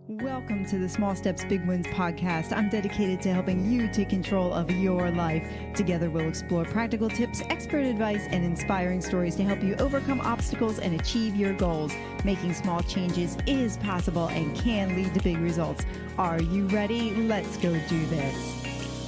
Welcome to the Small Steps, Big Wins podcast. I'm dedicated to helping you take control of your life. Together, we'll explore practical tips, expert advice, and inspiring stories to help you overcome obstacles and achieve your goals. Making small changes is possible and can lead to big results. Are you ready? Let's go do this.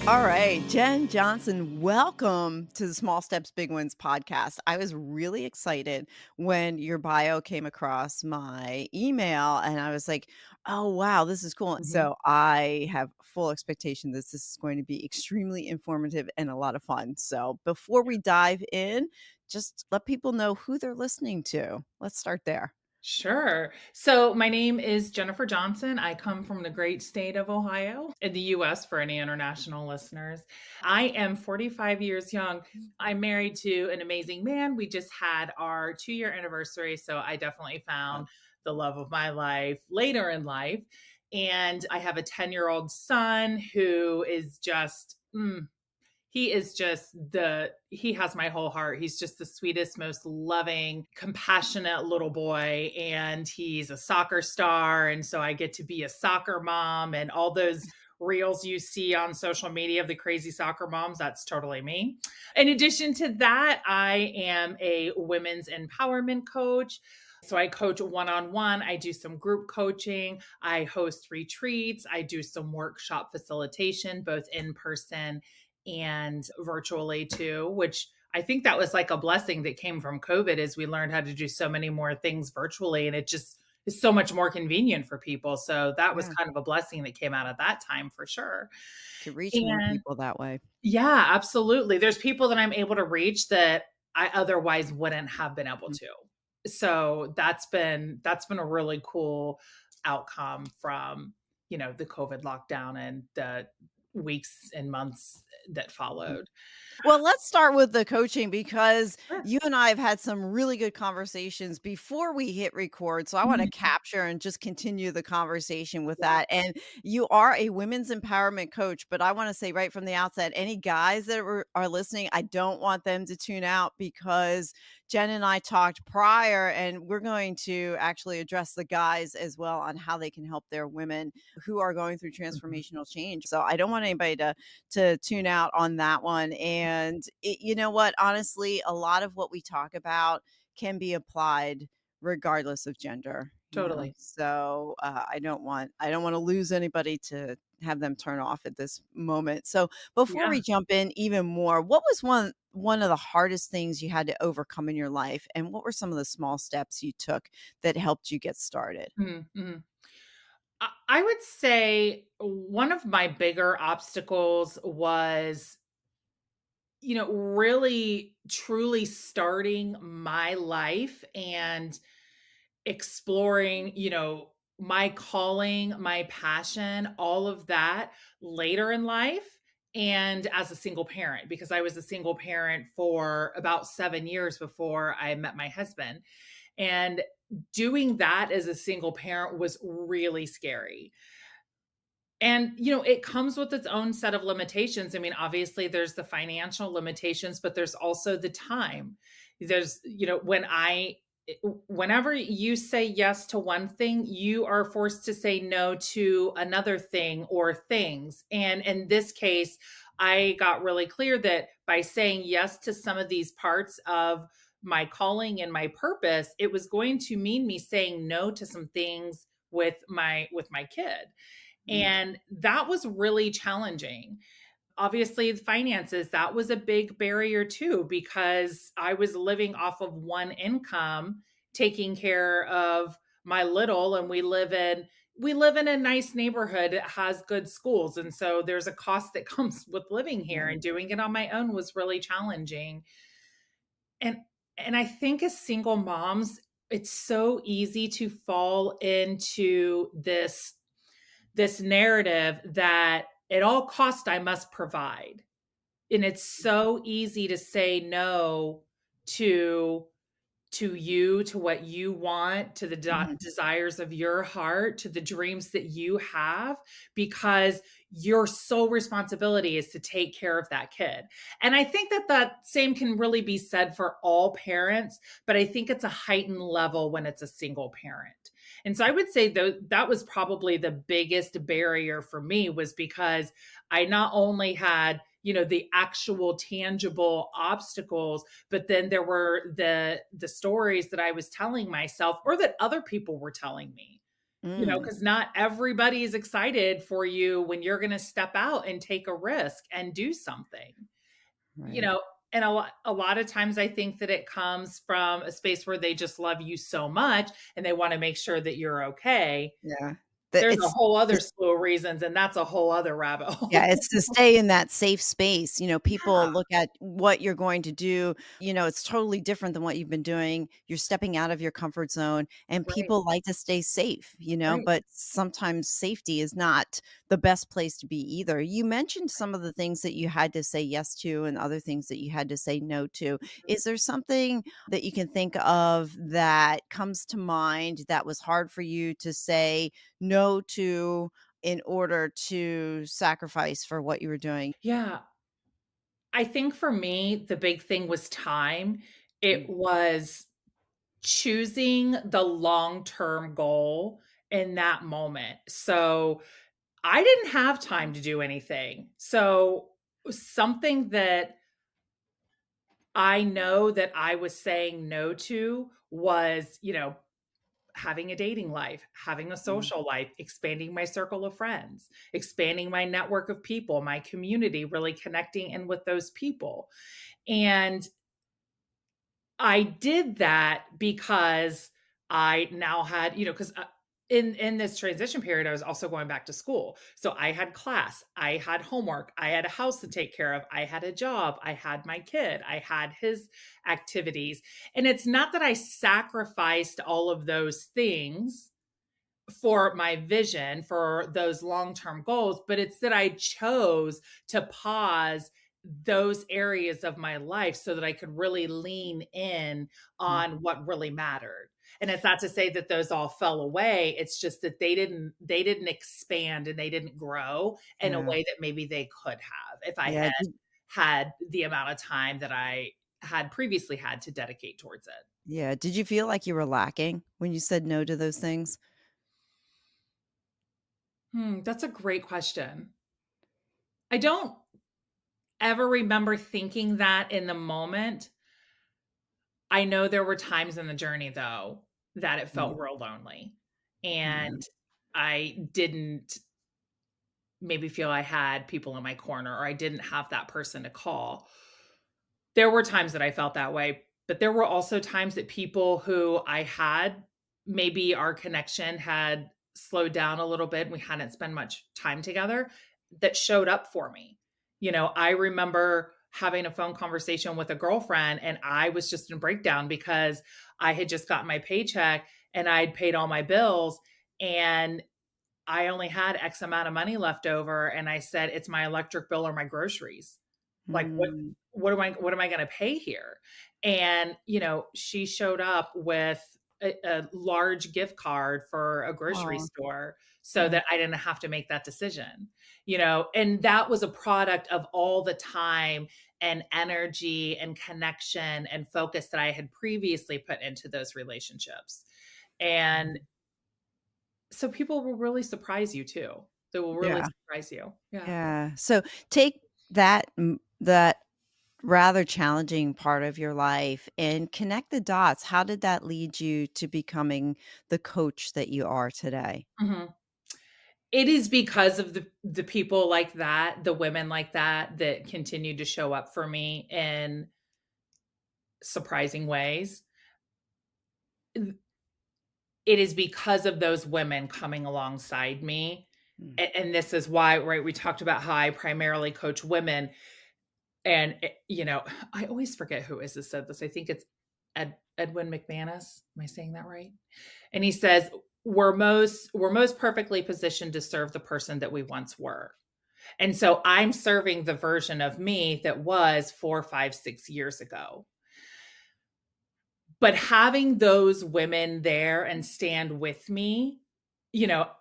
All right, Jenn Johnson, welcome to the Small Steps, Big Wins podcast. I was really excited when your bio came across my email and I was like, oh, wow, this is cool. Mhm. So I have full expectation that this is going to be extremely informative and a lot of fun. So before we dive in, just let people know who they're listening to. Let's start there. Sure. So my name is Jennifer Johnson. I come from the great state of Ohio in the US for any international listeners. I am 45 years young. I'm married to an amazing man. We just had our 2-year anniversary. So I definitely found the love of my life later in life. And I have a 10-year-old son who is just, he is just he has my whole heart. He's just the sweetest, most loving, compassionate little boy. And he's a soccer star. And so I get to be a soccer mom, and all those reels you see on social media of the crazy soccer moms, that's totally me. In addition to that, I am a women's empowerment coach. So I coach one-on-one. I do some group coaching. I host retreats. I do some workshop facilitation, both in person and virtually too, which I think that was like a blessing that came from COVID, as we learned how to do so many more things virtually, and it just is so much more convenient for people. So that was Yeah, kind of a blessing that came out at that time for sure. to reach more And people that way. yeah, absolutely. There's people that I'm able to reach that I otherwise wouldn't have been able Mm. to. So that's been a really cool outcome from, the COVID lockdown and the weeks and months that followed. Well, let's start with the coaching because Sure. you and I have had some really good conversations before we hit record. So I want to Mhm. capture and just continue the conversation with Yeah. that. And you are a women's empowerment coach, but I want to say right from the outset, any guys that are listening, I don't want them to tune out because Jenn and I talked prior, and we're going to actually address the guys as well on how they can help their women who are going through Mhm. transformational change. So I don't want anybody to tune out on that one. And you know what? Honestly, a lot of what we talk about can be applied regardless of gender. Totally. So I don't want to lose anybody to have them turn off at this moment. So before Yeah. we jump in even more, what was one of the hardest things you had to overcome in your life, and what were some of the small steps you took that helped you get started? Mhm, mhm. I would say one of my bigger obstacles was, really truly starting my life and exploring, my calling, my passion, all of that later in life and as a single parent, because I was a single parent for about 7 years before I met my husband. And doing that as a single parent was really scary. And, it comes with its own set of limitations. I mean, obviously, there's the financial limitations, but there's also the time. There's, whenever you say yes to one thing, you are forced to say no to another thing or things. And in this case, I got really clear that by saying yes to some of these parts of my calling and my purpose, it was going to mean me saying no to some things with my kid. Mm, And that was really challenging. Obviously, the finances, that was a big barrier too, because I was living off of one income, taking care of my little, and we live in a nice neighborhood that has good schools. And so there's a cost that comes with living here, right. and doing it on my own was really challenging. And and I think as single moms, it's so easy to fall into this narrative that at all cost I must provide. And it's so easy to say no to you, to what you want, to the Mhm. desires of your heart, to the dreams that you have, because your sole responsibility is to take care of that kid. And I think that that same can really be said for all parents, but I think it's a heightened level when it's a single parent. And so I would say that was probably the biggest barrier for me, was because I not only had, the actual tangible obstacles, but then there were the stories that I was telling myself or that other people were telling me. Mm, Because not everybody is excited for you when you're going to step out and take a risk and do something. you right. know and a lot of times I think that it comes from a space where they just love you so much and they want to make sure that you're okay. Yeah. There's a It's whole other slew of reasons, and that's a whole other rabbit Yeah, hole. it's to stay in that safe space. Yeah, People look at what you're going to do, it's totally different than what you've been doing. You're stepping out of your comfort zone, and right, people like to stay safe, right. but sometimes safety is not the best place to be either. You mentioned some of the things that you had to say yes to and other things that you had to say no to. Is there something that you can think of that comes to mind that was hard for you to say no to in order to sacrifice for what you were doing? Yeah, I think for me, the big thing was time. Mm, It was choosing the long-term goal in that moment. So, I didn't have time to do anything. So, something that I know that I was saying no to was, having a dating life, having a mm, social life, expanding my circle of friends, expanding my network of people, my community, really connecting in with those people. And I did that because I now had, because in this transition period, I was also going back to school. So I had class, I had homework, I had a house to take care of, I had a job, I had my kid, I had his activities. And it's not that I sacrificed all of those things for my vision for those long-term goals, but it's that I chose to pause those areas of my life so that I could really lean in mm, on what really mattered. And it's not to say that those all fell away. It's just that they didn't expand and they didn't grow in a yeah, way that maybe they could have if I yeah, had had the amount of time that I had previously had to dedicate towards it. did you feel like you were lacking when you said no to those things? That's a great question. I don't ever remember thinking that in the moment. I know there were times in the journey, though, that it Mm, felt real lonely, yeah, and I didn't maybe feel I had people in my corner, or I didn't have that person to call. There were times that I felt that way, but there were also times that people who I had, maybe our connection had slowed down a little bit and we hadn't spent much time together, that showed up for me. I remember having a phone conversation with a girlfriend and I was just in breakdown because I had just gotten my paycheck and I'd paid all my bills and I only had X amount of money left over. And I said, it's my electric bill or my groceries. Like, mm, what am I gonna pay here? And, she showed up with a large gift card for a grocery aw, store so yeah, that I didn't have to make that decision, and that was a product of all the time and energy and connection and focus that I had previously put into those relationships. And mm, so people will really surprise you too. They will really yeah, surprise you. Yeah. yeah, so take that rather challenging part of your life and connect the dots. How did that lead you to becoming the coach that you are today? Mhm. It is because of the people like that, the women like that continue to show up for me in surprising ways. It is because of those women coming alongside me, Mm, and this is why, right, we talked about how I primarily coach women, and, I always forget who is this said this. I think it's Edwin McManus. Am I saying that right? And he says, "We're most perfectly positioned to serve the person that we once were." And so I'm serving the version of me that was 4, 5, 6 years ago. But having those women there and stand with me,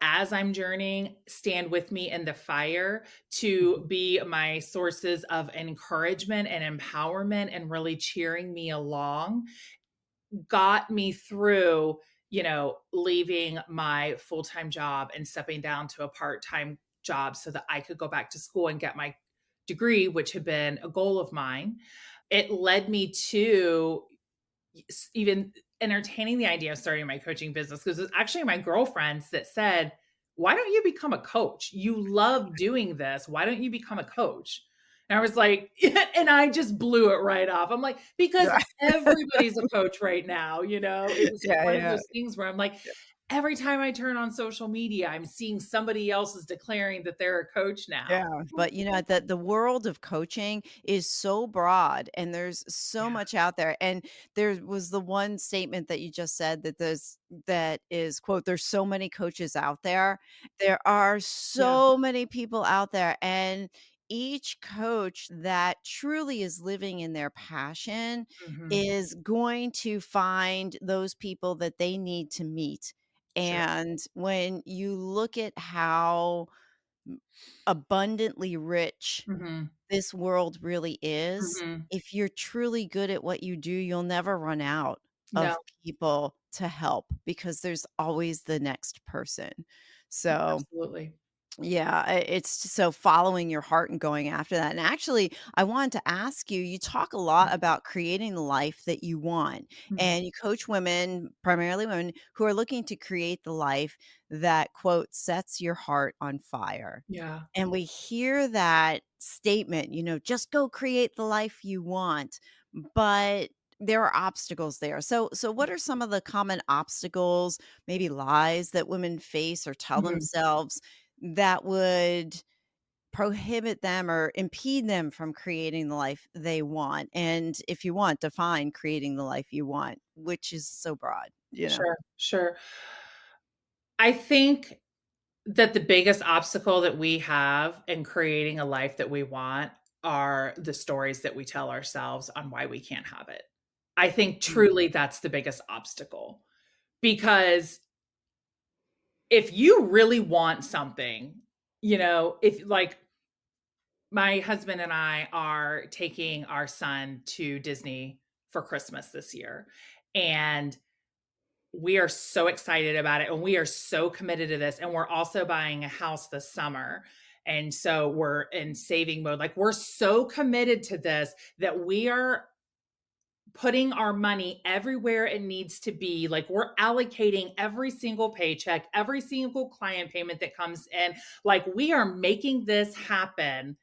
as I'm journeying, stand with me in the fire to mhm, be my sources of encouragement and empowerment and really cheering me along got me through leaving my full-time job and stepping down to a part-time job so that I could go back to school and get my degree, which had been a goal of mine. It led me to even entertaining the idea of starting my coaching business because it's actually my girlfriends that said, "Why don't you become a coach? You love doing this. Why don't you become a coach?" And I was like, and I just blew it right off. I'm like, because Yeah. everybody's a coach right now. It was Yeah, one of yeah, those things where I'm like, every time I turn on social media, I'm seeing somebody else is declaring that they're a coach now. yeah, but, the world of coaching is so broad, and there's so Yeah. much out there, and there was the one statement that you just said that is, quote, "There's so many coaches out there." There are Yeah. so many people out there, and each coach that truly is living in their passion Mhm. is going to find those people that they need to meet, Sure. and when you look at how abundantly rich Mhm. this world really is, Mhm. if you're truly good at what you do, you'll never run out No, of people to help because there's always the next person. So, absolutely. yeah, it's just so following your heart and going after that. And actually, I wanted to ask you, you talk a lot about creating the life that you want, Mhm. and you coach women, primarily women, who are looking to create the life that, quote, "sets your heart on fire." Yeah. And we hear that statement, "Just go create the life you want," but there are obstacles there. So what are some of the common obstacles, maybe lies that women face or tell Mhm. themselves that would prohibit them or impede them from creating the life they want? And if you want, define creating the life you want, which is so broad. Sure, sure. I think that the biggest obstacle that we have in creating a life that we want are the stories that we tell ourselves on why we can't have it. I think Mm, truly that's the biggest obstacle because if you really want something, if like my husband and I are taking our son to Disney for Christmas this year. And we are so excited about it and we are so committed to this. And we're also buying a house this summer. And so we're in saving mode. Like we're so committed to this that we are putting our money everywhere it needs to be. Like we're allocating every single paycheck, every single client payment that comes in. Like we are making this happen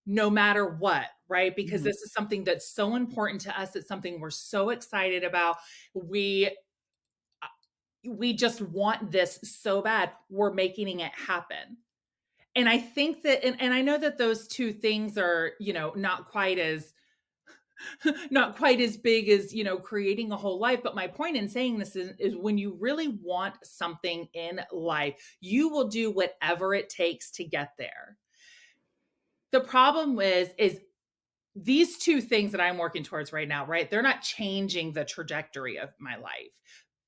no matter what, right? Because mhm, this is something that's so important to us. It's something we're so excited about. We we just want this so bad. We're making it happen. And I think that and I know that those two things are, not quite as big as, creating a whole life, but my point in saying this is when you really want something in life, you will do whatever it takes to get there. The problem is these two things that I'm working towards right now, right? They're not changing the trajectory of my life.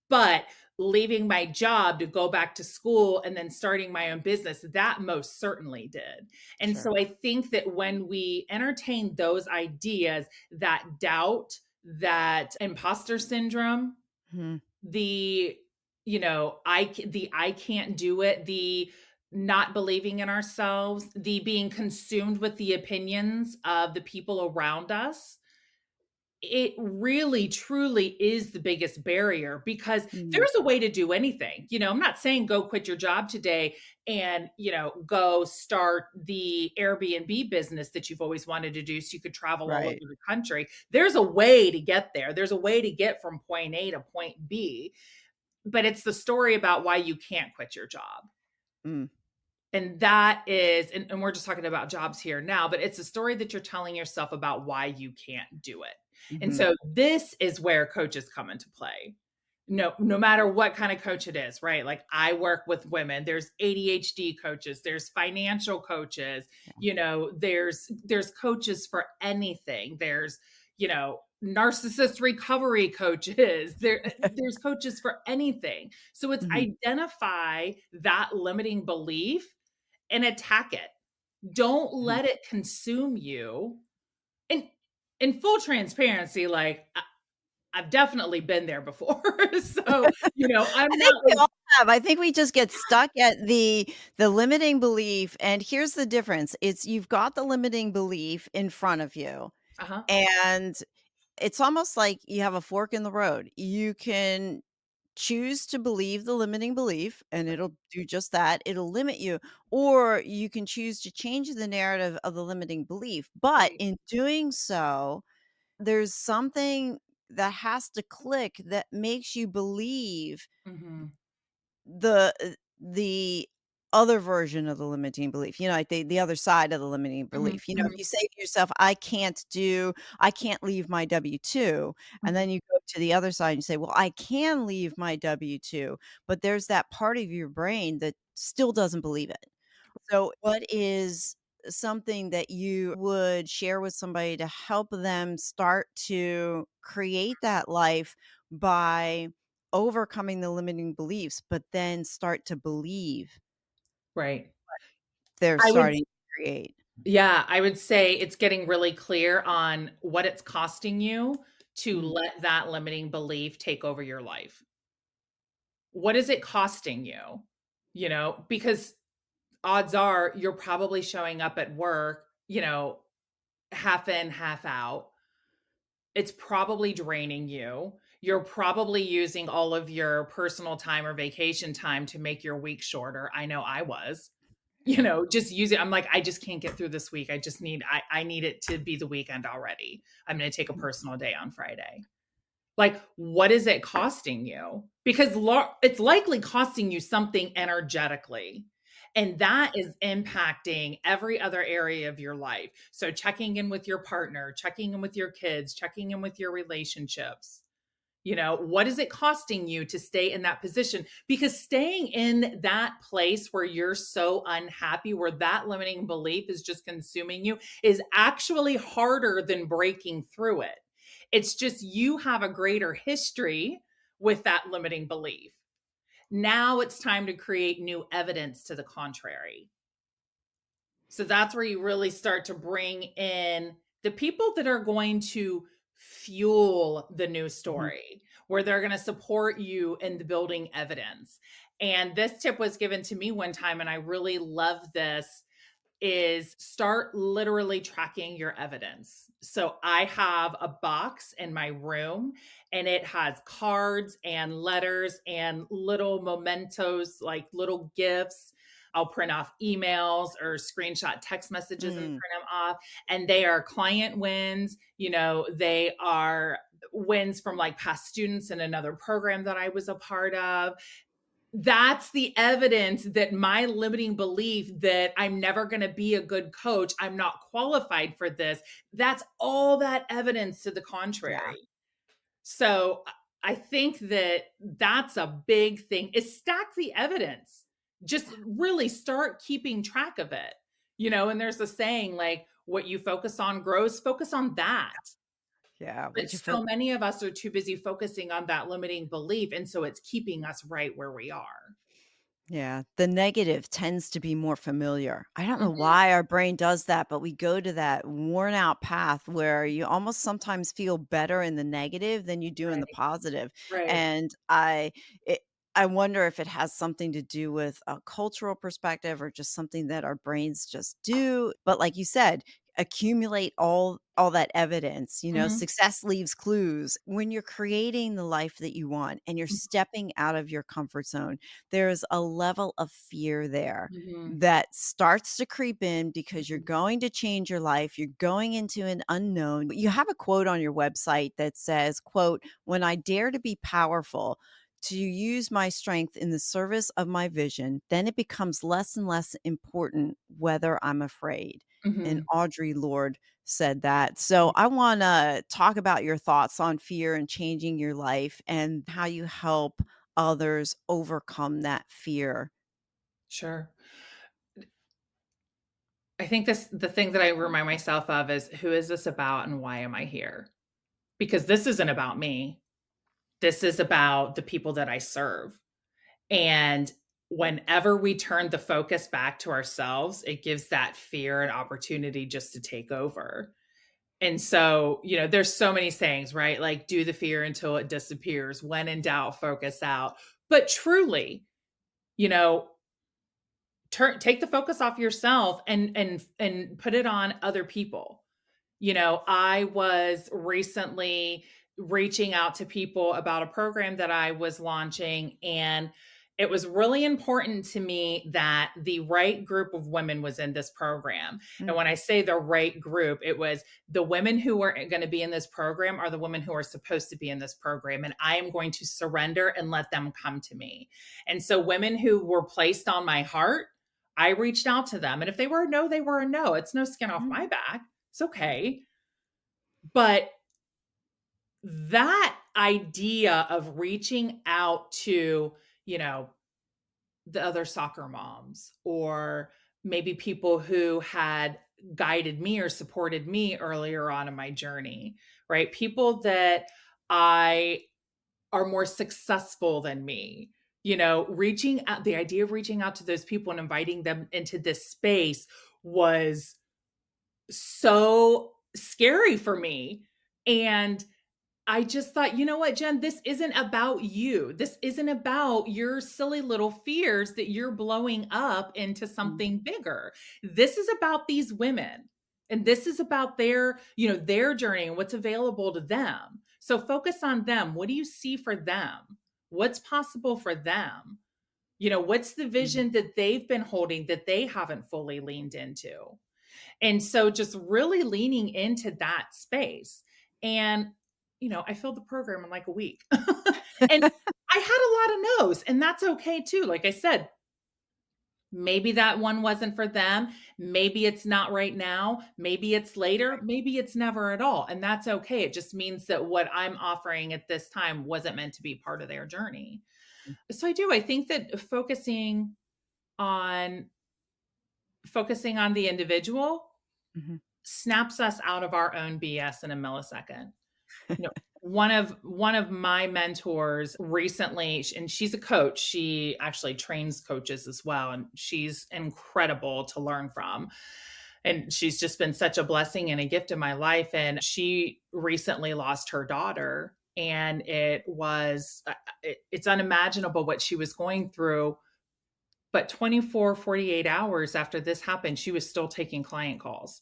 But leaving my job to go back to school and then starting my own business, that most certainly did. And sure. so I think that when we entertain those ideas, that doubt, that imposter syndrome, Mhm, the the I can't do it, the not believing in ourselves, the being consumed with the opinions of the people around us, it really truly is the biggest barrier because mhm, there's a way to do anything. I'm not saying go quit your job today and, go start the Airbnb business that you've always wanted to do so you could travel all over right. the country. There's a way to get there. There's a way to get from point A to point B, but it's the story about why you can't quit your job. Mm, And that is, and we're just talking about jobs here now, but it's a story that you're telling yourself about why you can't do it. And mhm, so this is where coaches come into play. No matter what kind of coach it is, right? Like I work with women. There's ADHD coaches, there's financial coaches, yeah, there's coaches for anything. There's, narcissist recovery coaches. There's coaches for anything. So it's mhm, identify that limiting belief and attack it. Don't mhm, let it consume you. And in full transparency, like I've definitely been there before. So, I'm I think not we like, all have. I think we just get stuck at the limiting belief, and here's the difference. It's you've got the limiting belief in front of you, uh-huh. and it's almost like you have a fork in the road. You can choose to believe the limiting belief, and it'll do just that. It'll limit you, or you can choose to change the narrative of the limiting belief. But Right. in doing so, there's something that has to click that makes you believe Mhm. the other version of the limiting belief, like the other side of the limiting Mhm. belief. If Mhm. you say to yourself, I can't leave my W-2, and Mhm. then you go to the other side and you say, "Well, I can leave my W-2," but there's that part of your brain that still doesn't believe it. So, what is something that you would share with somebody to help them start to create that life by overcoming the limiting beliefs, but then start to believe Right. they're I would starting to create? Yeah, I would say it's getting really clear on what it's costing you to Mhm, let that limiting belief take over your life. What is it costing you? Because odds are you're probably showing up at work, half in, half out. It's probably draining you. You're probably using all of your personal time or vacation time to make your week shorter. I know I was. yeah. Just use it. I'm like, I just can't get through this week. I need it to be the weekend already. I'm going to take a personal day on Friday. Like, what is it costing you? Because it's likely costing you something energetically. And that is impacting every other area of your life. So, checking in with your partner, checking in with your kids, checking in with your relationships. What is it costing you to stay in that position? Because staying in that place where you're so unhappy, where that limiting belief is just consuming you, is actually harder than breaking through it. It's just you have a greater history with that limiting belief. Now it's time to create new evidence to the contrary. So that's where you really start to bring in the people that are going to fuel the new Mhm. story, where they're going to support you in the building evidence. And this tip was given to me one time, and I really love this is start literally tracking your evidence. So I have a box in my room and it has cards and letters and little mementos, like little gifts. I'll print off emails or screenshot text messages and Mm. print them off. And they are client wins. They are wins from like past students in another program that I was a part of. That's the evidence that my limiting belief that I'm never going to be a good coach, I'm not qualified for this, that's all that evidence to the Yeah. contrary. So I think that that's a big thing is stack the evidence. Just really start keeping track of it. And there's a saying like what you focus on grows, focus on that. Yeah. But Would you so feel many of us are too busy focusing on that limiting belief. And so it's keeping us right where we are. Yeah, the negative tends to be more familiar. I don't know Mhm. why our brain does that, but we go to that worn out path where you almost sometimes feel better in the negative than you do in the Right, positive. right. And it, I wonder if it has something to do with a cultural perspective or just something that our brains just do. But like you said, accumulate all that evidence. Mhm, Success leaves clues. When you're creating the life that you want and you're mhm, stepping out of your comfort zone, there's a level of fear there mhm, that starts to creep in because you're mhm, going to change your life. You're going into an unknown. You have a quote on your website that says, quote, "When I dare to be powerful, to use my strength in the service of my vision, then it becomes less and less important whether I'm afraid." And mhm, Audre Lorde said that. So mhm. I want to talk about your thoughts on fear and changing your life and how you help others overcome that fear. Sure. I think the thing that I remind myself of is, "Who is this about and why am I here?" Because this isn't about me. This is about the people that I serve, and whenever we turn the focus back to ourselves, it gives that fear an opportunity just to take over. And so, there's so many sayings, right? Like, do the fear until it disappears. When in doubt, focus out. But truly, you know, take the focus off yourself and put it on other people. I was recently reaching out to people about a program that I was launching, and it was really important to me that the right group of women was in this program. And Mm, when I say the right group, it was the women who are going to be in this program are the women who are supposed to be in this program. And I am going to surrender and let them come to me. And so women who were placed on my heart, I reached out to them. And if they were a no, they were a no. It's no skin off mm, my back. It's okay. But that idea of reaching out to, you know, the other soccer moms, or maybe people who had guided me or supported me earlier on in my journey, right? People that I are more successful than me, reaching out, the idea of reaching out to those people and inviting them into this space was so scary for me. And I just thought, you know what, Jenn, this isn't about you. This isn't about your silly little fears that you're blowing up into mm, something bigger. This is about these women. And this is about their journey and what's available to them. So focus on them. What do you see for them? What's possible for them? What's the mm, vision that they've been holding that they haven't fully leaned into? And so just really leaning into that space. And, I filled the program in like a week. And I had a lot of no's, and that's okay too. Like I said, maybe that one wasn't for them. Maybe it's not right now. Maybe it's later. Maybe it's never at all. And that's okay. It just means that what I'm offering at this time wasn't meant to be part of their journey. mm, So I think that on focusing on the individual mhm. snaps us out of our own BS in a millisecond. You know, one of my mentors recently, and she's a coach. She actually trains coaches as well, and she's incredible to learn from. And she's just been such a blessing and a gift in my life. And she recently lost her daughter, and it's unimaginable what she was going through. But 24, 48 hours after this happened, she was still taking client calls.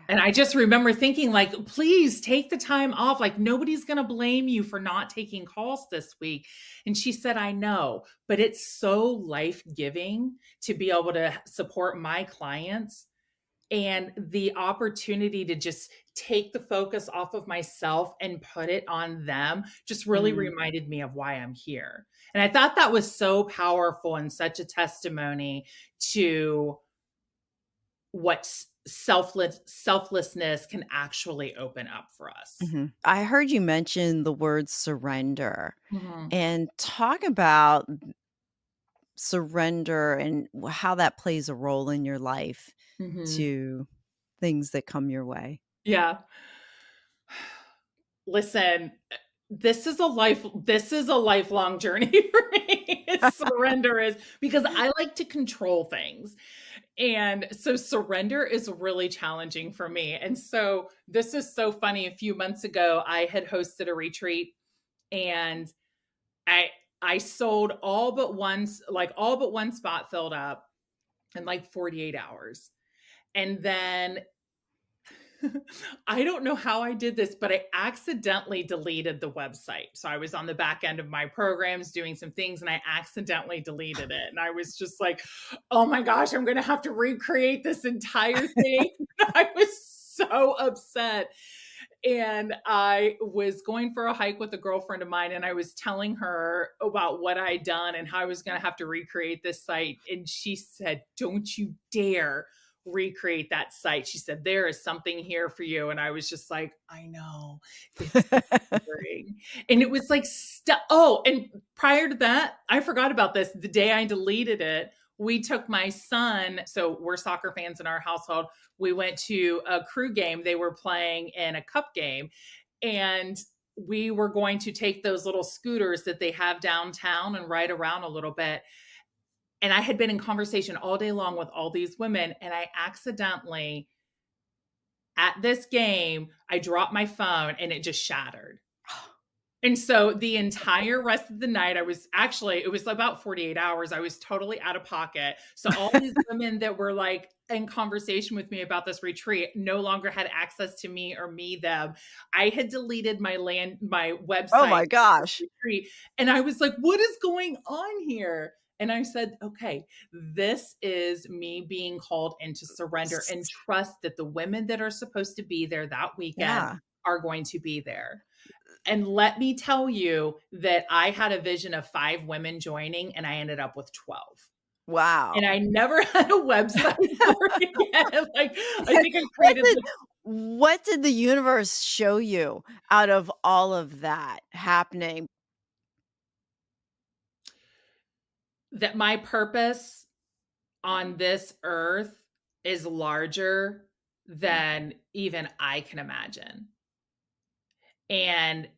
And I just remember thinking, like, please take the time off. Like, nobody's going to blame you for not taking calls this week. And she said, I know, but it's so life giving to be able to support my clients, and the opportunity to just take the focus off of myself and put it on them just really Mm, reminded me of why I'm here. And I thought that was so powerful and such a testimony to what selflessness can actually open up for us. mhm. I heard you mention the word surrender, Mhm. and talk about surrender and how that plays a role in your life Mhm. to things that come your way. Yeah. Listen, this is a lifelong journey for me. Surrender is, because I like to control things. And so surrender is really challenging for me. And so this is so funny. A few months ago, I had hosted a retreat, and I I sold all but one spot filled up in like 48 hours. And then I don't know how I did this, but I accidentally deleted the website. So I was on the back end of my programs doing some things, and I accidentally deleted it. And I was just like, oh my gosh, I'm going to have to recreate this entire thing. I was so upset. And I was going for a hike with a girlfriend of mine, and I was telling her about what I'd done and how I was going to have to recreate this site. And she said, don't you dare recreate that site. She said, there is something here for you. And I was just like, I know. Thank you for remembering. And it was like, and prior to that, I forgot about this. The day I deleted it, we took my son. So we're soccer fans in our household. We went to a crew game. They were playing in a cup game, and we were going to take those little scooters that they have downtown and ride around a little bit. And I had been in conversation all day long with all these women, and I accidentally At this game, I dropped my phone and it just shattered. And so the entire rest of the night, it was about 48 hours. I was totally out of pocket. So all these women that were like in conversation with me about this retreat no longer had access to me or me them. I had deleted my Oh website my for this gosh. retreat. And I was like, what is going on here? And I said, okay, this is me being called into surrender and S trust that the women that are supposed to be there that weekend Yeah. are going to be there. And let me tell you that I had a vision of 5 women joining, and I ended up with 12. And Wow. I never had a website for it again. Like, I think I What created did what did the universe show you out of all of that happening? that my purpose on this earth is larger Mm, than even I can imagine. And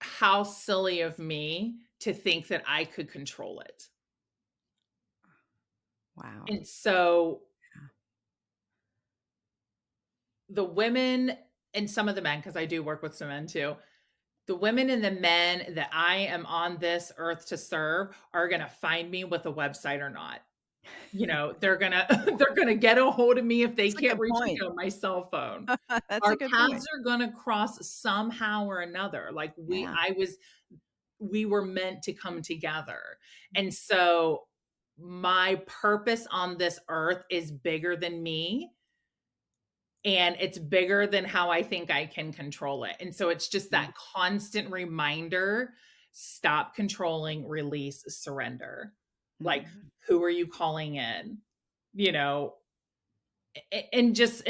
how silly of me to think that I could control it. wow. And so the women and some of the men, because I do work with some men too, the women and the men that I am on this earth to serve are going to find me with a website or not. You know, they're going to they're going to get a hold of me if they That's a can't good reach me point. on my cell phone. That's a Our good paths point. are going to cross somehow or another. Like Yeah. we were meant to come together. And so my purpose on this earth is bigger than me, and it's bigger than how I think I can control it. And so it's just Mm, that constant reminder, stop controlling, release, surrender. Like, mhm. who are you calling in? You know, and just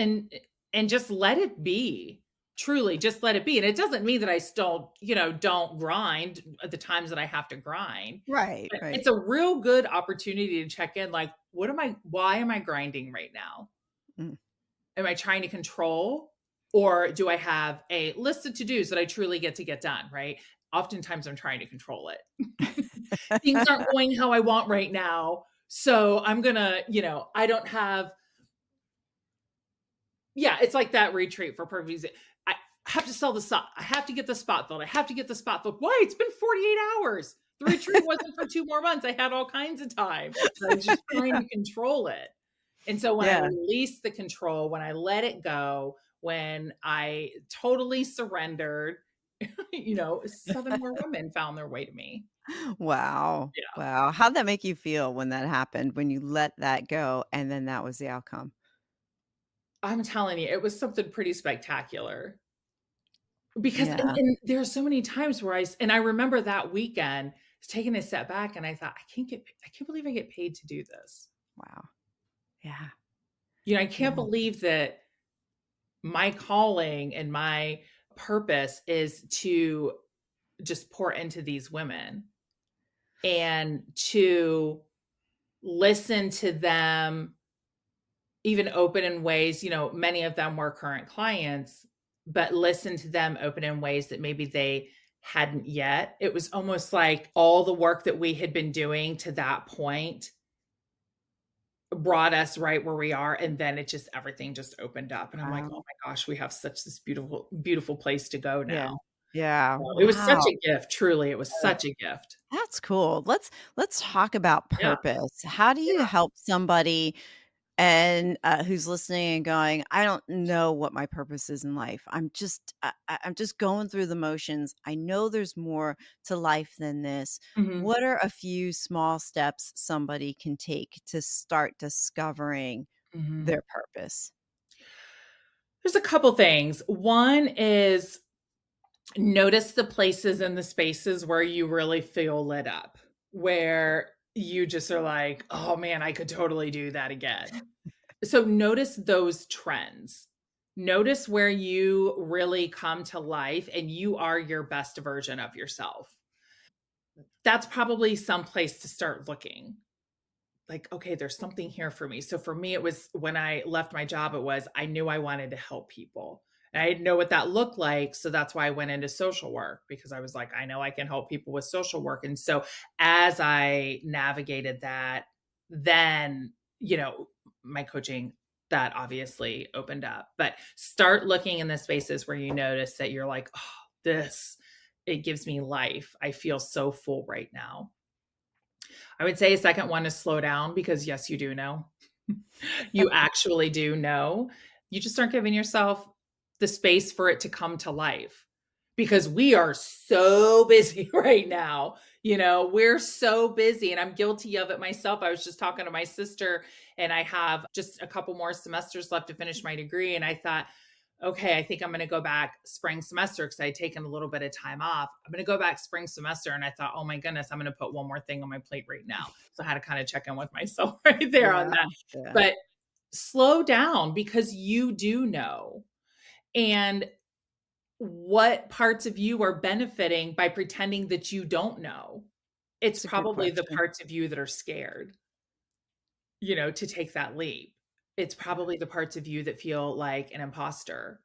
let it be. Truly, just let it be. And it doesn't mean that I still, don't grind at the times that I have to grind. Right, But right. it's a real good opportunity to check in, like, why am I grinding right now? Mm. Am I trying to control, or do I have a list of to-dos that I truly get to get done, right? Oftentimes I'm trying to control it. Things aren't going how I want right now. So I'm gonna, I don't have, yeah, it's like that retreat for purpose. I have to sell the spot. I have to get the spot filled. I have to get the spot filled. Why? It's been 48 hours. The retreat wasn't for 2 more months. I had all kinds of time. I was just trying to control it. And so when I Yeah. released the control, when I let it go, when I totally surrendered, 7 more women found their way to me. Wow. Yeah. Wow. How'd that make you feel when that happened, when you let that go and then that was the outcome? I'm telling you, it was something pretty spectacular. Because Yeah. and there are so many times where I remember that weekend taking a step back and I thought, I can't believe I get paid to do this. Wow. Yeah. I can't Yeah. believe that my calling and my purpose is to just pour into these women and to listen to them, even open in ways, many of them were current clients, but listen to them open in ways that maybe they hadn't yet. It was almost like all the work that we had been doing to that point brought us right where we are. And then everything just opened up. And I'm like, oh Wow. my gosh, we have such this beautiful, beautiful place to go Yeah. now. Yeah. So it was such Wow. a gift. Truly, it was Uh, such a gift. That's cool. Let's talk about Yeah. purpose. How do you Yeah. help somebody and who's listening and going, I don't know what my purpose is in life. I'm just going through the motions. I know there's more to life than this. Mhm. What are a few small steps somebody can take to start discovering Mhm. their purpose? There's a couple things. One is notice the places and the spaces where you really feel lit up, where you just are like, "Oh man, I could totally do that again." So notice those trends. Notice where you really come to life and you are your best version of yourself. That's probably some place to start looking. Like, okay, there's something here for me. So for me, it was when I left my job, I knew I wanted to help people. And I didn't know what that looked like. So that's why I went into social work, because I was like, I know I can help people with social work. And so as I navigated that, then, my coaching, that obviously opened up. But start looking in the spaces where you notice that you're like, oh, this, it gives me life. I feel so full right now. I would say a second one is slow down, because yes, you do know. You actually do know. You just aren't giving yourself the space for it to come to life, because we are so busy right now. We're so busy, and I'm guilty of it myself. I was just talking to my sister, and I have just a couple more semesters left to finish my degree. And I thought, okay, I think I'm going to go back spring semester, because I had taken a little bit of time off. I'm going to go back spring semester. And I thought, oh my goodness, I'm going to put one more thing on my plate right now. So I had to kind of check in with myself right there on Yeah. that. Yeah. But slow down, because you do know. And what parts of you are benefiting by pretending that you don't know? It's It's a good probably the question. parts of you that are scared, to take that leap. It's probably the parts of you that feel like an imposter,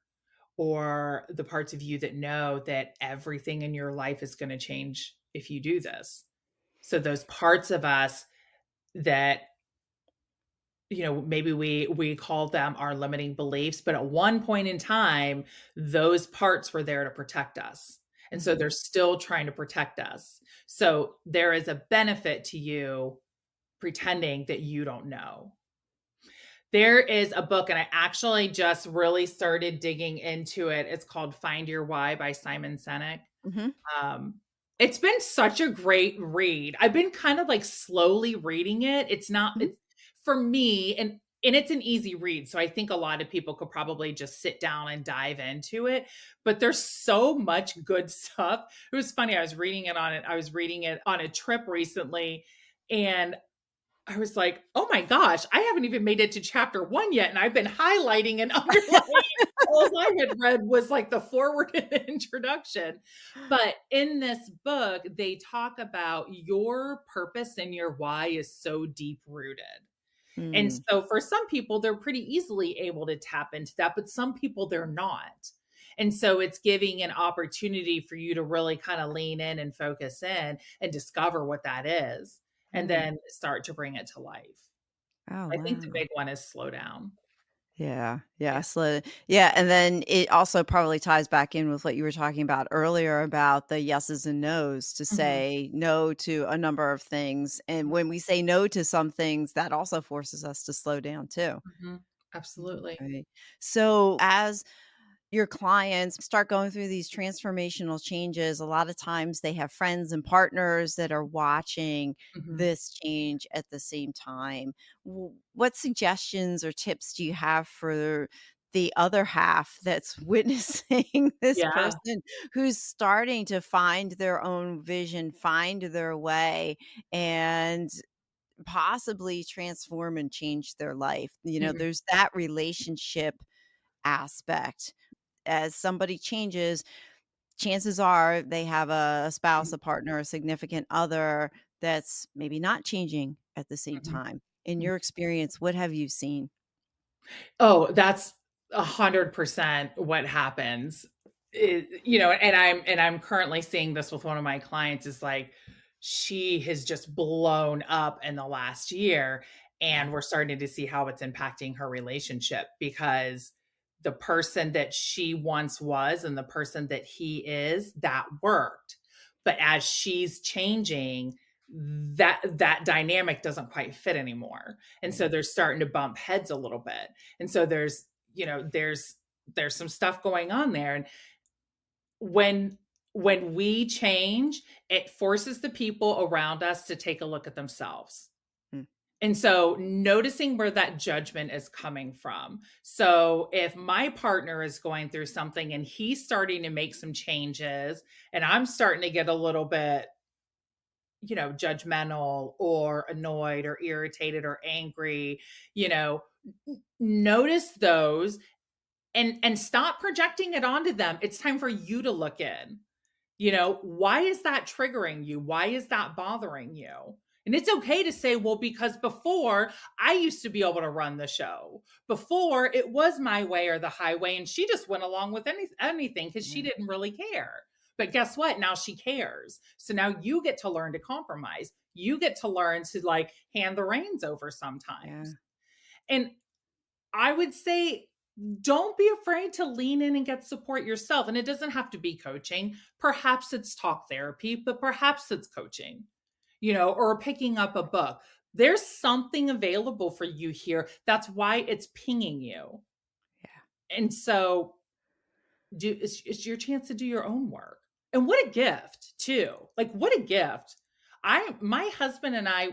or the parts of you that know that everything in your life is going to change if you do this. So those parts of us that, maybe we call them our limiting beliefs, but at one point in time, those parts were there to protect us. And so Mhm. they're still trying to protect us. So there is a benefit to you pretending that you don't know. There is a book, and I actually just really started digging into it. It's called Find Your Why by Simon Sinek. Mhm. Um, it's been such a great read. I've been kind of like slowly reading it. Mhm. It's for me, and it's an easy read. So I think a lot of people could probably just sit down and dive into it. But there's so much good stuff. It was funny. I was reading it on a trip recently, and I was like, "Oh my gosh, I haven't even made it to chapter 1 yet, and I've been highlighting and underlining." All I had read was like the forward and the introduction. But in this book, they talk about your purpose and your why is so deep rooted. And Mm. so for some people, they're pretty easily able to tap into that, but some people they're not. And so it's giving an opportunity for you to really kind of lean in and focus in and discover what that is, and Mm. then start to bring it to life. Oh, I think the wow. big one is slow down. Yeah, Yeah. yeah, yeah, and then it also probably ties back in with what you were talking about earlier about the yeses and nos, to Mhm, say no to a number of things, and when we say no to some things, that also forces us to slow down too. mhm. Absolutely. Right. So, as your clients start going through these transformational changes, a lot of times they have friends and partners that are watching Mhm, this change at the same time. What suggestions or tips do you have for the other half that's witnessing this yeah. person who's starting to find their own vision, find their way, and possibly transform and change their life? Mhm, There's that relationship aspect. As somebody changes, chances are they have a mhm, spouse, a partner, a significant other that's maybe not changing at the same mhm, time. In mhm. your experience, what have you seen? Oh, that's 100% what happens. And I'm currently seeing this with one of my clients, is like, she has just blown up in the last year, Yeah. and we're starting to see how it's impacting her relationship, because the person that she once was and the person that he is, that worked. But as she's changing, that dynamic doesn't quite fit anymore. And so Right. they're starting to bump heads a little bit. And so there's some stuff going on there. And when when we change, it forces the people around us to take a look at themselves. Mm. And so noticing where that judgment is coming from. So if my partner is going through something and he's starting to make some changes, and I'm starting to get a little bit, judgmental or annoyed or irritated or angry, notice those, and stop projecting it onto them. It's time for you to look in. Why is that triggering you? Why is that bothering you? And it's okay to say, well, because before I used to be able to run the show. Before it was my way or the highway, and she just went along with anything because she Yeah. didn't really care. But guess what? Now she cares. So now you get to learn to compromise. You get to learn to like hand the reins over Yeah. sometimes. And I would say don't be afraid to lean in and get support yourself. And it doesn't have to be coaching. Perhaps it's talk therapy, but perhaps it's coaching, or picking up a book. There's something available for you here. That's why it's pinging you. Yeah. And so it's your chance to do your own work. And what a gift, too. Like, what a gift. My husband and I,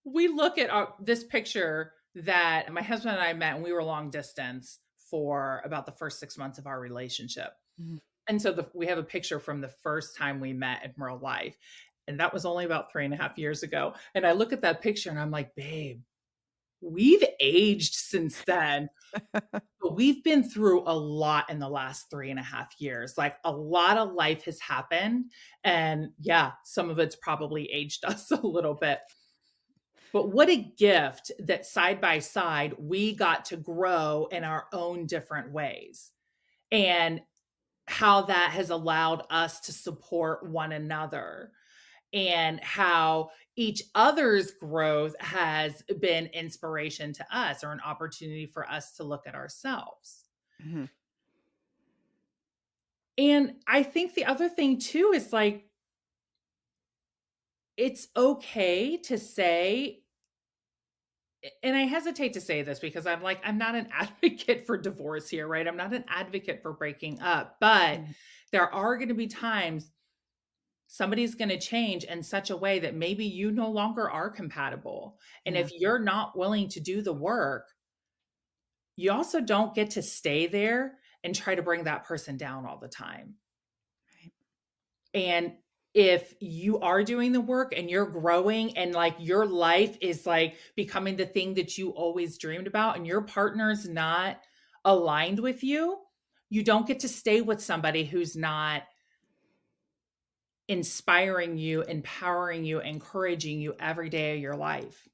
we look at this picture that my husband and I met when we were long distance for about the first 6 months of our relationship. Mhm. And so we have a picture from the first time we met in real life. And that was only about 3.5 years ago. And I look at that picture and I'm like, babe, we've aged since then. But we've been through a lot in the last 3.5 years. Like, a lot of life has happened. And yeah, some of it's probably aged us a little bit. But what a gift that side by side, we got to grow in our own different ways. And how that has allowed us to support one another, and how each other's growth has been inspiration to us, or an opportunity for us to look at ourselves. Mhm. And I think the other thing too is like, it's okay to say, and I hesitate to say this because I'm not an advocate for divorce here, right? I'm not an advocate for breaking up, but Mhm. there are going to be times somebody's going to change in such a way that maybe you no longer are compatible. And Yeah. if you're not willing to do the work, you also don't get to stay there and try to bring that person down all the time. Right. And if you are doing the work and you're growing, and like your life is like becoming the thing that you always dreamed about, and your partner's not aligned with you, you don't get to stay with somebody who's not inspiring you, empowering you, encouraging you every day of your life.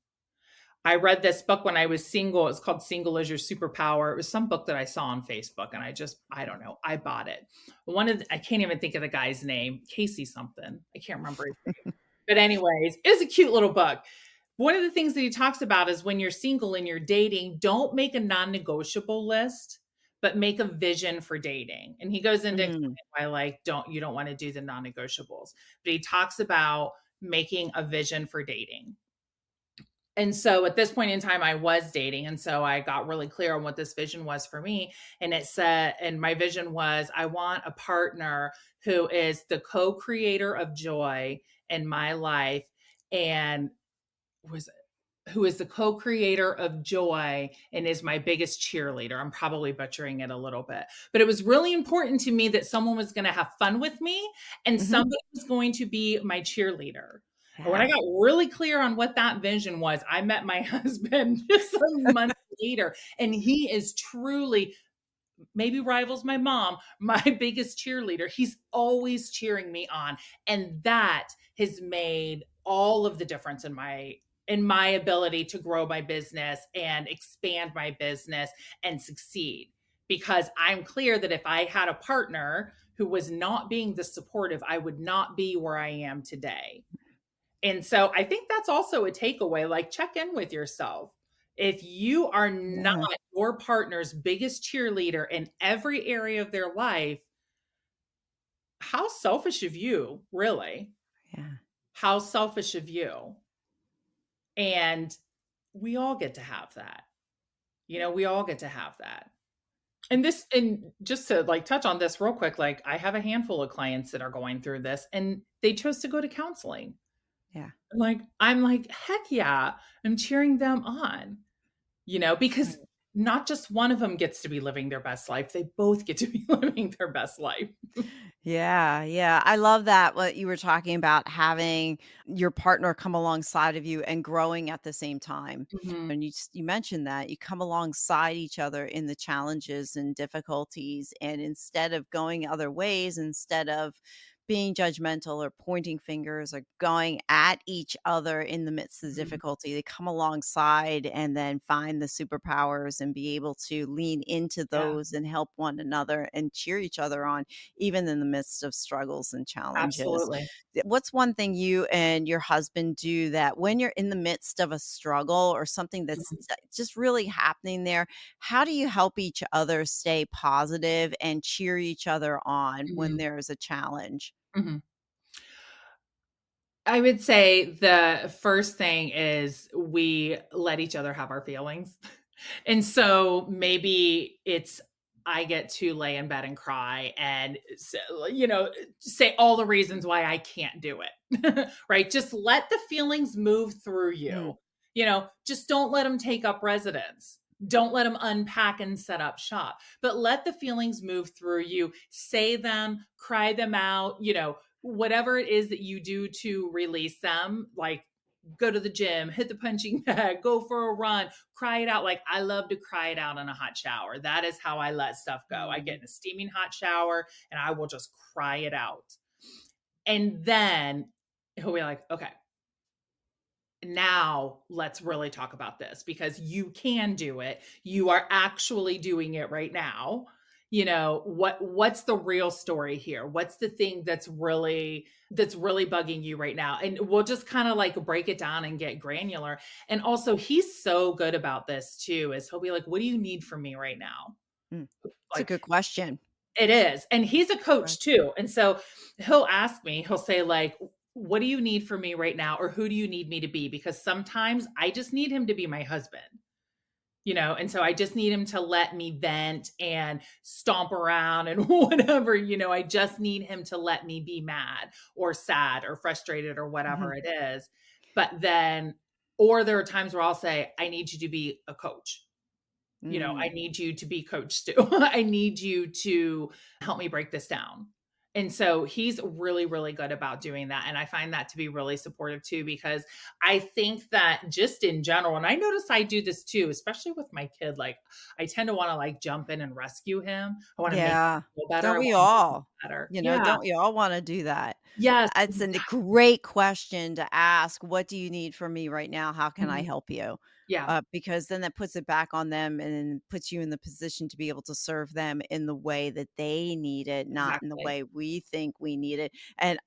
I read this book when I was single. It's called Single is Your Superpower. It was some book that I saw on Facebook, and I don't know, I bought it. I can't even think of the guy's name, Casey something. I can't remember his name. But anyways, it's a cute little book. One of the things that he talks about is when you're single and you're dating, don't make a non-negotiable list, but make a vision for dating. And he goes into explaining Mm. why you don't want to do the non-negotiables. But he talks about making a vision for dating. And so at this point in time, I was dating. And so I got really clear on what this vision was for me. And my vision was, I want a partner who is the co-creator of joy in my life, and was who is the co-creator of joy and is my biggest cheerleader. I'm probably butchering it a little bit, but it was really important to me that someone was going to have fun with me, and Mhm. somebody was going to be my cheerleader. And when I Yeah. got really clear on what that vision was, I met my husband just a month later, and he is truly, maybe rivals my mom, my biggest cheerleader. He's always cheering me on. And that has made all of the difference in my ability to grow my business and expand my business and succeed. Because I'm clear that if I had a partner who was not being the supportive, I would not be where I am today. And so I think that's also a takeaway. Like, check in with yourself. If you are not Yeah. your partner's biggest cheerleader in every area of their life, how selfish of you, really? Yeah. How selfish of you? And we all get to have that. We all get to have that. And just to like touch on this real quick, like, I have a handful of clients that are going through this, and they chose to go to counseling. Yeah. I'm like, heck yeah, I'm cheering them on, because Right. not just one of them gets to be living their best life. They both get to be living their best life. Yeah, yeah. I love that what you were talking about, having your partner come alongside of you and growing at the same time. Mhm. And you mentioned that you come alongside each other in the challenges and difficulties, and instead of going other ways, instead of being judgmental or pointing fingers or going at each other in the midst of Mhm. difficulty. They come alongside and then find the superpowers and be able to lean into Yeah, those and help one another and cheer each other on, even in the midst of struggles and challenges. absolutely. What's one thing you and your husband do that when you're in the midst of a struggle or something that's Mhm, just really happening there, how do you help each other stay positive and cheer each other on when mhm, there's a challenge? mhm. I would say the first thing is we let each other have our feelings. And so maybe it's I get to lay in bed and cry and say all the reasons why I can't do it. Right? Just let the feelings move through Mm, you. Just don't let them take up residence. Don't let them unpack and set up shop, but let the feelings move through you. Say them, cry them out, whatever it is that you do to release them, like go to the gym, hit the punching bag, go for a run, cry it out. Like I love to cry it out in a hot shower. That is how I let stuff go. I get mm, in a steaming hot shower and I will just cry it out. And then he'll be like, okay, now let's really talk about this because you can do it. You are actually doing it right now. What's the real story here? What's the thing that's really bugging you right now? And we'll just kind of like break it down and get granular. And also he's so good about this too, is he'll be like, what do you need from me right now? mm. It's a Like good question. it is. And he's a coach Question. too. And so he'll say, like, what do you need from me right now? Or who do you need me to be? Because sometimes I just need him to be my husband. And so I just need him to let me vent and stomp around and whatever. I just need him to let me be mad or sad or frustrated or Mhm. whatever it is. But then, or there are times where I'll say, I need you to be a coach. I Mm. need you to be coach Stu. I need you to help me break this down. And so he's really, really good about doing that. And I find that to be really supportive too, because I think that just in general, and I notice I do this too, especially with my kid, like I tend to want to like jump in and rescue him. I want to make him Yeah. feel better. Don't I we want him to feel all? better. You know, Yeah. don't we all wanna do that? Yes. It's a great question to ask, "What do you need from me right now? How can I Mhm. help you?" Yeah, Because then that puts it back on them and then puts you in the position to be able to serve them in the way that they need it, not in the exactly. way we think we need it. And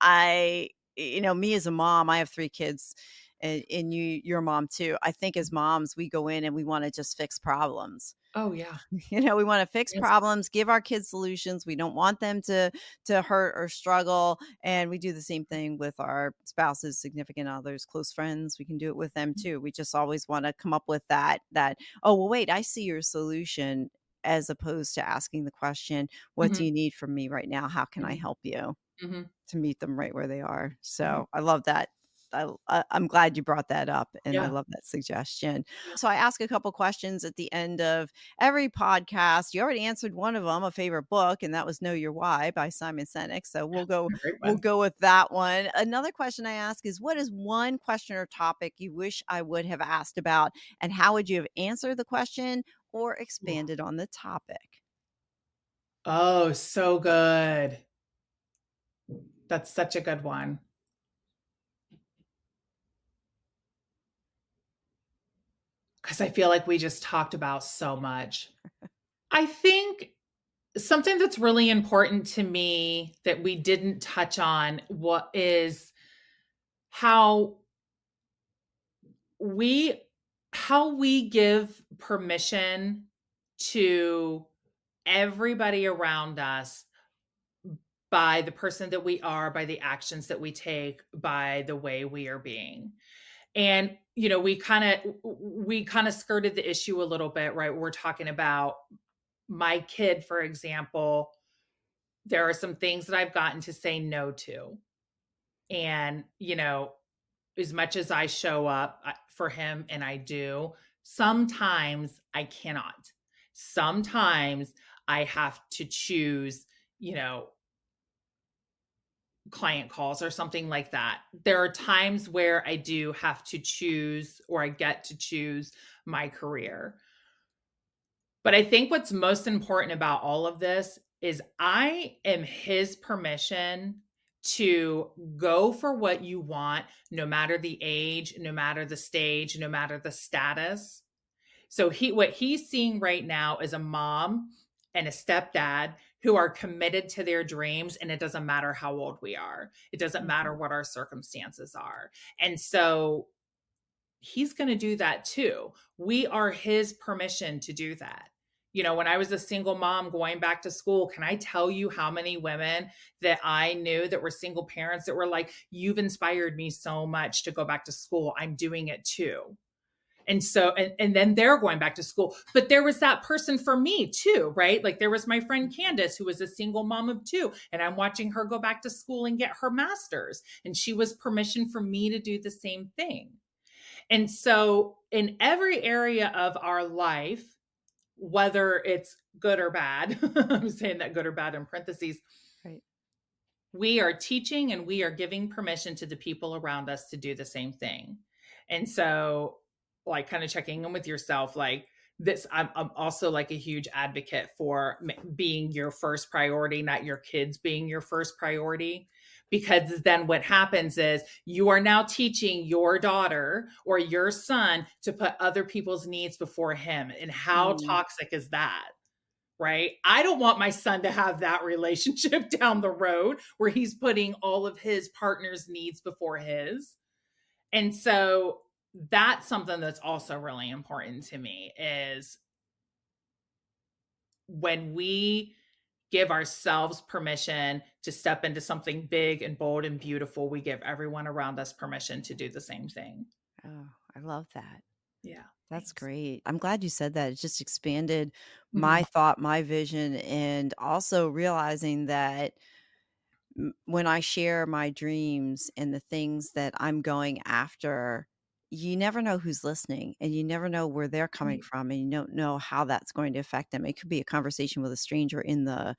me as a mom, I have 3 kids, and you're a mom too. I think as moms, we go in and we wanna just fix problems. Oh, yeah. We want to fix Yes. problems, give our kids solutions. We don't want them to hurt or struggle. And we do the same thing with our spouses, significant others, close friends. We can do it with them too. We just always want to come up with that, oh, well, wait, I see your solution, as opposed to asking the question, what do Mhm, you need from me right now? How can I mhm, help you? mhm, To meet them right where they are. mhm. So, I love that. I'm glad you brought that up, and I Yeah. love that suggestion. So, I ask a couple questions at the end of every podcast. You already answered one of them, a favorite book, and that was Know Your Why by Simon Sinek. So, we'll It's go been a great we'll one. go with that one. Another question I ask is, what is one question or topic you wish I would have asked about, and how would you have answered the question or expanded on the topic? Oh, so good. That's such a good one. 'Cause I feel like we just talked about so much. I think something that's really important to me that we didn't touch on what is how we how we give permission to everybody around us by the person that we are, by the actions that we take, by the way we are being. And we kind of skirted the issue a little bit, right? We're talking about my kid, for example. There are some things that I've gotten to say no to. And, as much as I show up for him and I do, sometimes I cannot. Sometimes I have to choose, you know, client calls or something like that. There are times where I do have to choose or I get to choose my career. But I think what's most important about all of this is I am his permission to go for what you want, no matter the age, no matter the stage, no matter the status. So what he's seeing right now is a mom and a stepdad who are committed to their dreams, and it doesn't matter how old we are. It doesn't matter Mhm. what our circumstances are. And so he's going to do that too. We are his permission to do that. When I was a single mom going back to school, can I tell you how many women that I knew that were single parents that were like, you've inspired me so much to go back to school. I'm doing it too. And so, and then they're going back to school. But there was that person for me too, right? Like there was my friend Candace, who was a single mom of two, and I'm watching her go back to school and get her master's. And she was permission for me to do the same thing. And so, in every area of our life, whether it's good or bad, I'm saying that good or bad in parentheses, Right. we are teaching and we are giving permission to the people around us to do the same thing. And so, like, kind of checking in with yourself, like, this, I'm also like a huge advocate for being your first priority, not your kids being your first priority. Because then what happens is you are now teaching your daughter or your son to put other people's needs before him. And how Mm. toxic is that? Right? I don't want my son to have that relationship down the road where he's putting all of his partner's needs before his. And so that's something that's also really important to me is when we give ourselves permission to step into something big and bold and beautiful, we give everyone around us permission to do the same thing. Oh, I love that. Yeah. That's Thanks. great. I'm glad you said that. It just expanded Mhm. my thought, my vision, and also realizing that when I share my dreams and the things that I'm going after, you never know who's listening and you never know where they're coming Right. from and you don't know how that's going to affect them. It could be a conversation with a stranger in the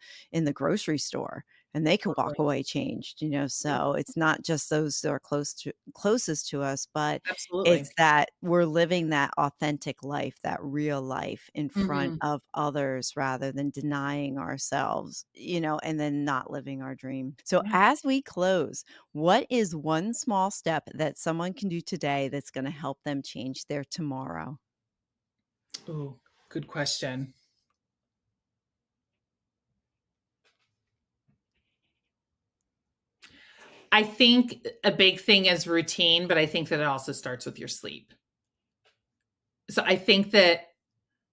grocery store and they could walk Totally. away changed, Yeah. so it's not just those that are closest to us, but Absolutely. it's that we're living that authentic life, that real life in front Mhm. of others rather than denying ourselves, and then not living our dream. So, Yeah. as we close, what is one small step that someone can do today that's going to help them change their tomorrow? Ooh, good question. I think a big thing is routine, but I think that it also starts with your sleep. So I think that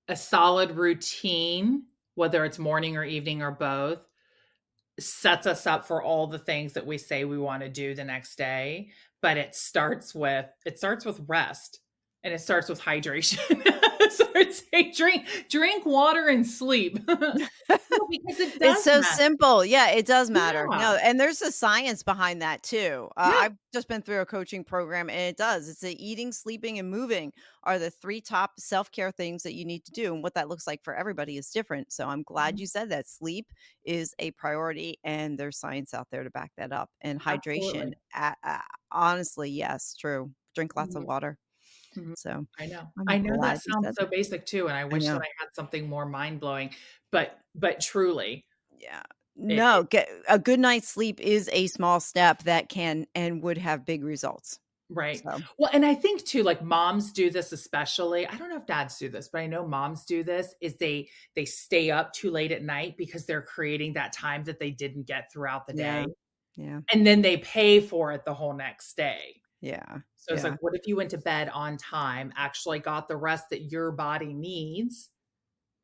a solid routine, whether it's morning or evening or both, sets us up for all the things that we say we want to do the next day, but it starts with rest and it starts with hydration. So I'd say drink water and sleep. No, because it It's does so matter. simple. Yeah, it does matter. Yeah. No, and there's a science behind that too. Yeah. I've just been through a coaching program and it does. It's the eating, sleeping, and moving are the three top self care things that you need to do. And what that looks like for everybody is different. So I'm glad Mhm. you said that sleep is a priority and there's science out there to back that up. And hydration, Absolutely. honestly, yes, true. Drink lots of Mhm. water. Mhm. So I know. I'm I know that glad you sounds said so that. basic too, and I I wish that know. I had something more mind-blowing, but truly, Yeah. it No, get a good night's sleep is a small step that can and would have big results. right. So, Well, and I think too, like, moms do this especially. I don't know if dads do this, but I know moms do this, is they stay up too late at night because they're creating that time that they didn't get throughout the yeah. day, Yeah. and then they pay for it the whole next day. Yeah. So it's like, Yeah. what if you went to bed on time, actually got the rest that your body needs,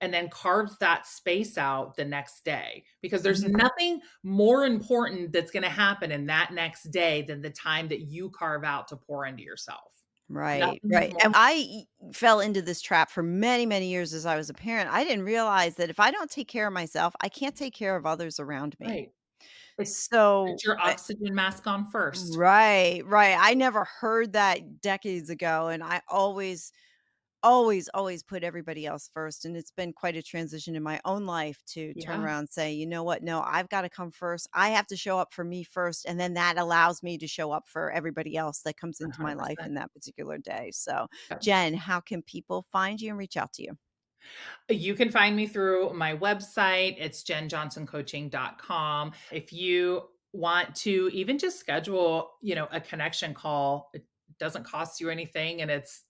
and then carved that space out the next day, because there's Mhm. nothing more important that's going to happen in that next day than the time that you carve out to pour into yourself. Right, Nothing is right, more and fell into this trap for many, many years as I was a parent. I didn't realize that if I don't take care of myself, I can't take care of others around me. right. It's So, put your oxygen mask on first. right, right. I never heard that decades ago, and I always put everybody else first, and it's been quite a transition in my own life to turn Yeah, around and say, "You know what? No, I've gotta come first. I have to show up for me first, and then that allows me to show up for everybody else that comes into my life 100%. in that particular day." So, Yep. Jen, how can people find you and reach out to you? You can find me through my website. It's jennjohnsoncoaching.com. If you want to even just schedule, a connection call, it doesn't cost you anything, and it's,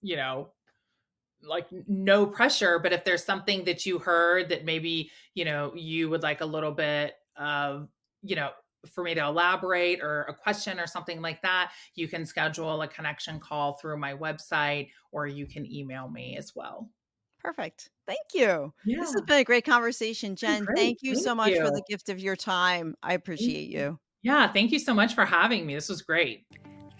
like no pressure. But if there's something that you heard that maybe, you would like a little bit of, for me to elaborate, or a question or something like that, you can schedule a connection call through my website, or you can email me as well. Perfect. Thank you. This has Yeah. been a great conversation, Oh, Jen. great. Thank you Thank so much for you. the gift of your time. I Thank appreciate you. you. Yeah. Thank you so much for having me. This was great.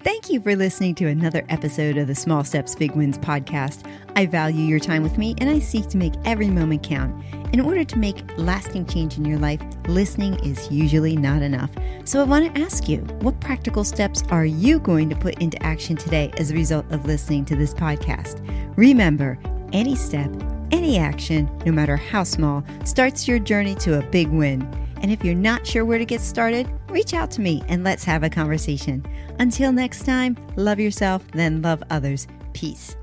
Thank you for listening to another episode of the Small Steps, Big Wins podcast. I value your time with me, and I seek to make every moment count. In order to make lasting change in your life, listening is usually not enough. So I want to ask you, what practical steps are you going to put into action today as a result of listening to this podcast? Remember, any step, any action, no matter how small, starts your journey to a big win. And if you're not sure where to get started, reach out to me and let's have a conversation. Until next time, love yourself, then love others. Peace.